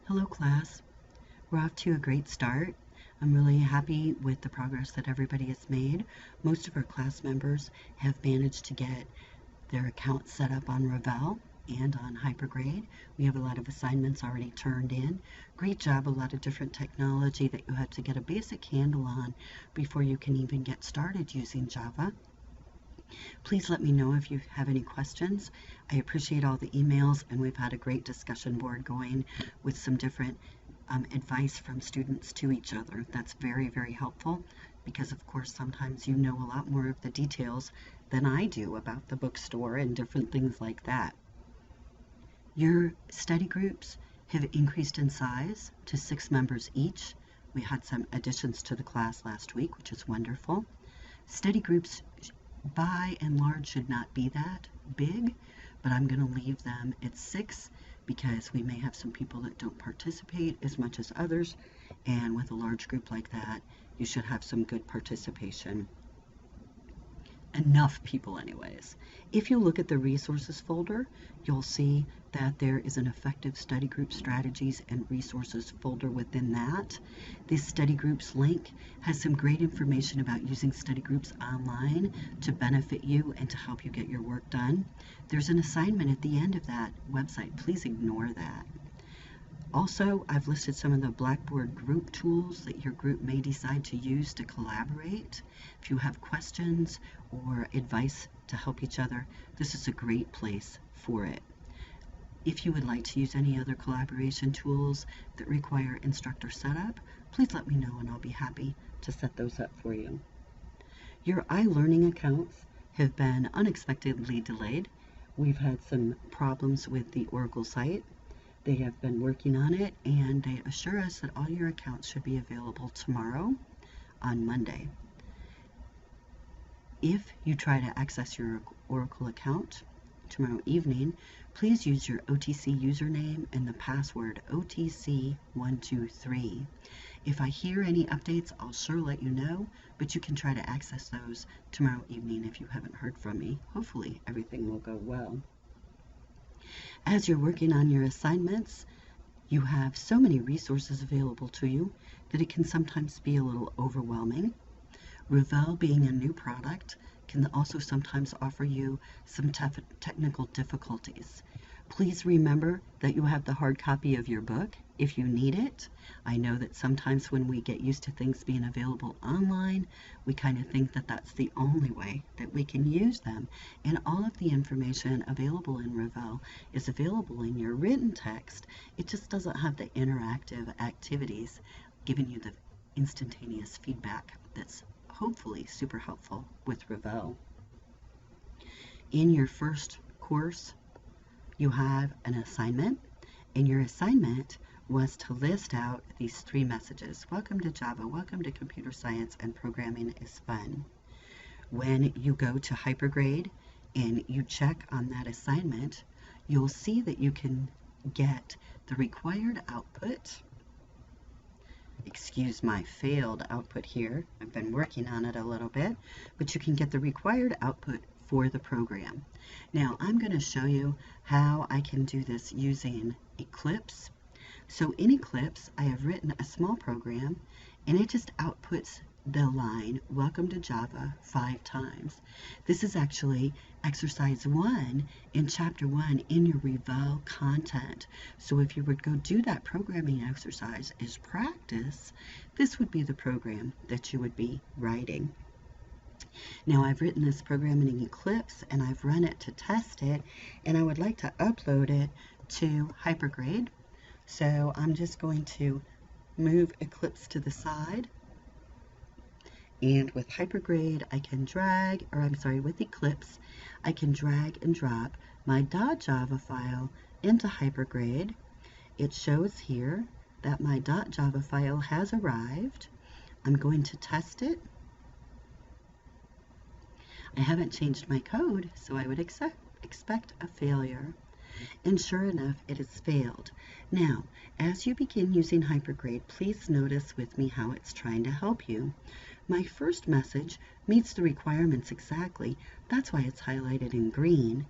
Hello class, we're off to a great start. I'm really happy with the progress that everybody has made. Most of our class members have managed to get their accounts set up on Revel and on Hypergrade. We have a lot of assignments already turned in. Great job, a lot of different technology that you have to get a basic handle on before you can even get started using Java. Please let me know if you have any questions. I appreciate all the emails, and we've had a great discussion board going with some different advice from students to each other. That's very, very helpful because, of course, sometimes you know a lot more of the details than I do about the bookstore and different things like that. Your study groups have increased in size to 6 members each. We had some additions to the class last week, which is wonderful. Study groups by and large should not be that big, but I'm going to leave them at 6 because we may have some people that don't participate as much as others, and with a large group like that, you should have some good participation. Enough people anyways. If you look at the resources folder, you'll see that there is an effective study group strategies and resources folder within that. This study groups link has some great information about using study groups online to benefit you and to help you get your work done. There's an assignment at the end of that website. Please ignore that. Also, I've listed some of the Blackboard group tools that your group may decide to use to collaborate. If you have questions or advice to help each other, this is a great place for it. If you would like to use any other collaboration tools that require instructor setup, please let me know and I'll be happy to set those up for you. Your iLearning accounts have been unexpectedly delayed. We've had some problems with the Oracle site. They have been working on it, and they assure us that all your accounts should be available tomorrow on Monday. If you try to access your Oracle account tomorrow evening, please use your OTC username and the password OTC123. If I hear any updates, I'll sure let you know, but you can try to access those tomorrow evening if you haven't heard from me. Hopefully everything will go well. As you're working on your assignments, you have so many resources available to you that it can sometimes be a little overwhelming. Revel, being a new product, can also sometimes offer you some technical difficulties. Please remember that you have the hard copy of your book if you need it. I know that sometimes when we get used to things being available online, we kind of think that that's the only way that we can use them. And all of the information available in Revel is available in your written text. It just doesn't have the interactive activities giving you the instantaneous feedback that's hopefully super helpful with Revel. In your first course, you have an assignment, and your assignment was to list out these 3 messages. Welcome to Java, welcome to computer science, and programming is fun. When you go to Hypergrade and you check on that assignment, you'll see that you can get the required output. Excuse my failed output here. I've been working on it a little bit, but you can get the required output for the program. Now I'm going to show you how I can do this using Eclipse. So in Eclipse, I have written a small program, and it just outputs the line, welcome to Java, 5 times. This is actually exercise 1 in chapter 1 in your Revel content. So if you would go do that programming exercise as practice, this would be the program that you would be writing. Now I've written this program in Eclipse and I've run it to test it, and I would like to upload it to Hypergrade. So I'm just going to move Eclipse to the side, and with Hypergrade I can with Eclipse I can drag and drop my .java file into Hypergrade. It shows here that my .java file has arrived. I'm going to test it. I haven't changed my code, so I would expect a failure. And sure enough, it has failed. Now, as you begin using Hypergrade, please notice with me how it's trying to help you. My first message meets the requirements exactly. That's why it's highlighted in green.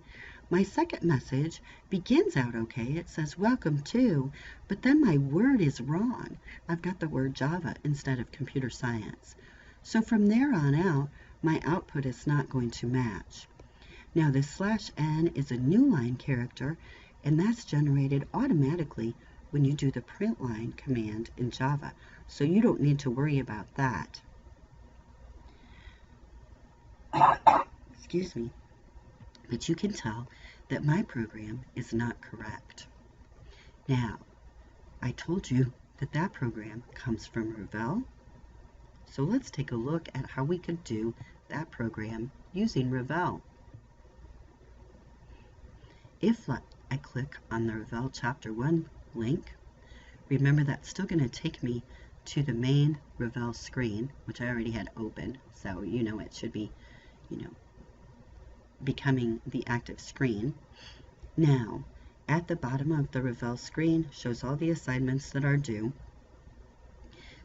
My second message begins out okay. It says welcome to, but then my word is wrong. I've got the word Java instead of computer science. So from there on out, my output is not going to match. Now this /n is a new line character, and that's generated automatically when you do the print line command in Java. So you don't need to worry about that. Excuse me. But you can tell that my program is not correct. Now, I told you that that program comes from Revel. So let's take a look at how we could do that program using Revel. If I click on the Revel Chapter 1 link, remember that's still going to take me to the main Revel screen, which I already had open, so it should be, becoming the active screen. Now, at the bottom of the Revel screen shows all the assignments that are due.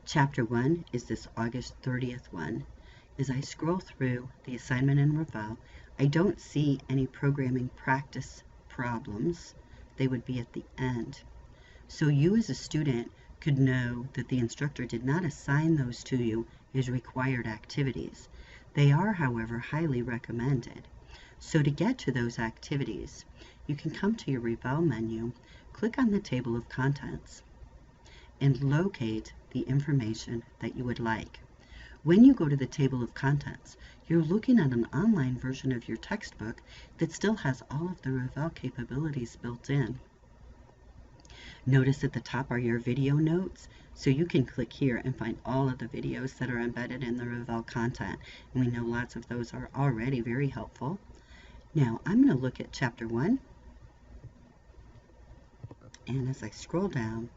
Chapter 1 is this August 30th one. As I scroll through the assignment in Revel, I don't see any programming practice problems. They would be at the end. So you as a student could know that the instructor did not assign those to you as required activities. They are, however, highly recommended. So to get to those activities, you can come to your Revel menu, click on the table of contents, and locate the information that you would like. When you go to the table of contents, you're looking at an online version of your textbook that still has all of the Revel capabilities built in. Notice at the top are your video notes, so you can click here and find all of the videos that are embedded in the Revel content. And we know lots of those are already very helpful. Now, I'm going to look at Chapter 1, and as I scroll down,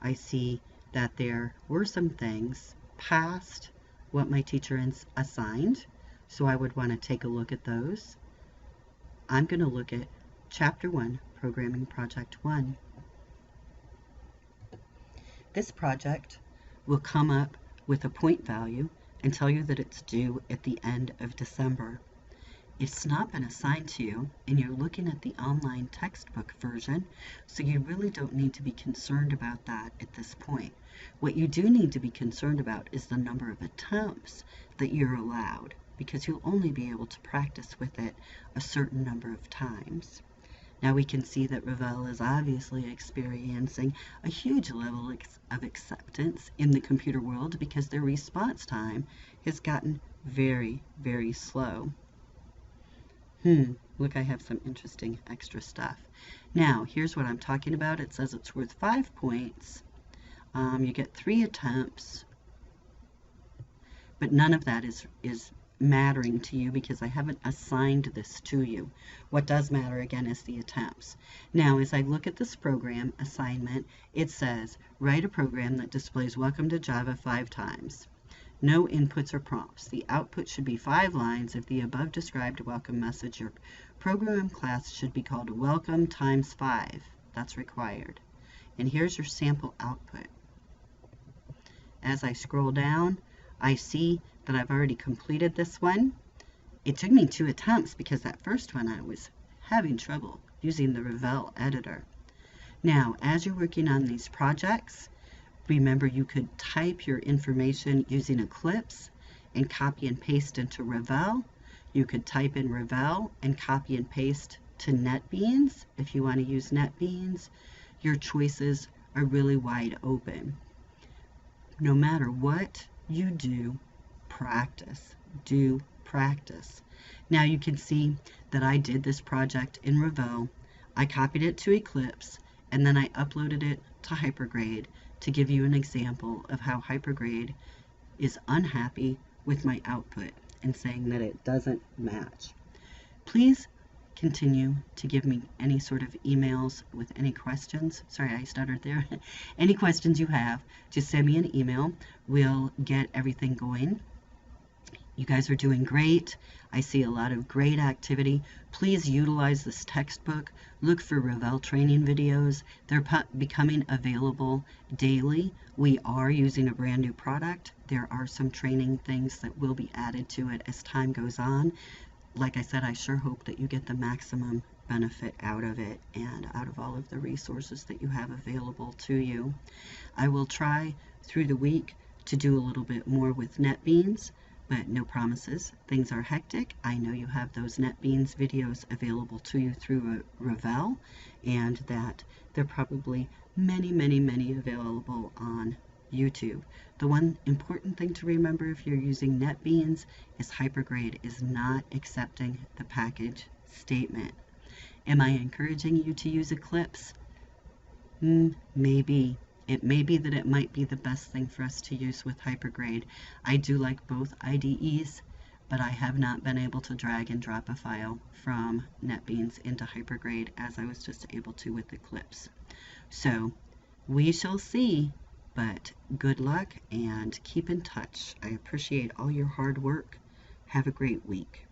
I see that there were some things past what my teacher assigned, so I would want to take a look at those. I'm going to look at Chapter 1, Programming Project 1. This project will come up with a point value and tell you that it's due at the end of December. It's not been assigned to you, and you're looking at the online textbook version, so you really don't need to be concerned about that at this point. What you do need to be concerned about is the number of attempts that you're allowed, because you'll only be able to practice with it a certain number of times. Now we can see that Revel is obviously experiencing a huge level of acceptance in the computer world because their response time has gotten very, very slow. Look, I have some interesting extra stuff. Now, here's what I'm talking about. It says it's worth 5 points. You get 3 attempts, but none of that is mattering to you because I haven't assigned this to you. What does matter, again, is the attempts. Now, as I look at this program assignment, it says, write a program that displays welcome to Java 5 times. No inputs or prompts. The output should be 5 lines of the above described welcome message. Your program class should be called welcome times 5. That's required. And here's your sample output. As I scroll down, I see that I've already completed this one. It took me 2 attempts because that first one I was having trouble using the Revel editor. Now, as you're working on these projects, remember you could type your information using Eclipse and copy and paste into Revel. You could type in Revel and copy and paste to NetBeans if you want to use NetBeans. Your choices are really wide open. No matter what you do, practice. Do practice. Now you can see that I did this project in Revel. I copied it to Eclipse and then I uploaded it to Hypergrade to give you an example of how Hypergrade is unhappy with my output and saying that it doesn't match. Please continue to give me any sort of emails with any questions. Sorry, I stuttered there. Any questions you have, just send me an email. We'll get everything going. You guys are doing great. I see a lot of great activity. Please utilize this textbook. Look for Revel training videos. They're becoming available daily. We are using a brand new product. There are some training things that will be added to it as time goes on. Like I said, I sure hope that you get the maximum benefit out of it and out of all of the resources that you have available to you. I will try through the week to do a little bit more with NetBeans, but no promises. Things are hectic. I know you have those NetBeans videos available to you through Revel, and that there are probably many available on YouTube. The one important thing to remember if you're using NetBeans is Hypergrade is not accepting the package statement. Am I encouraging you to use Eclipse? Maybe. It may be that it might be the best thing for us to use with Hypergrade. I do like both IDEs, but I have not been able to drag and drop a file from NetBeans into Hypergrade as I was just able to with Eclipse. So we shall see, but good luck and keep in touch. I appreciate all your hard work. Have a great week.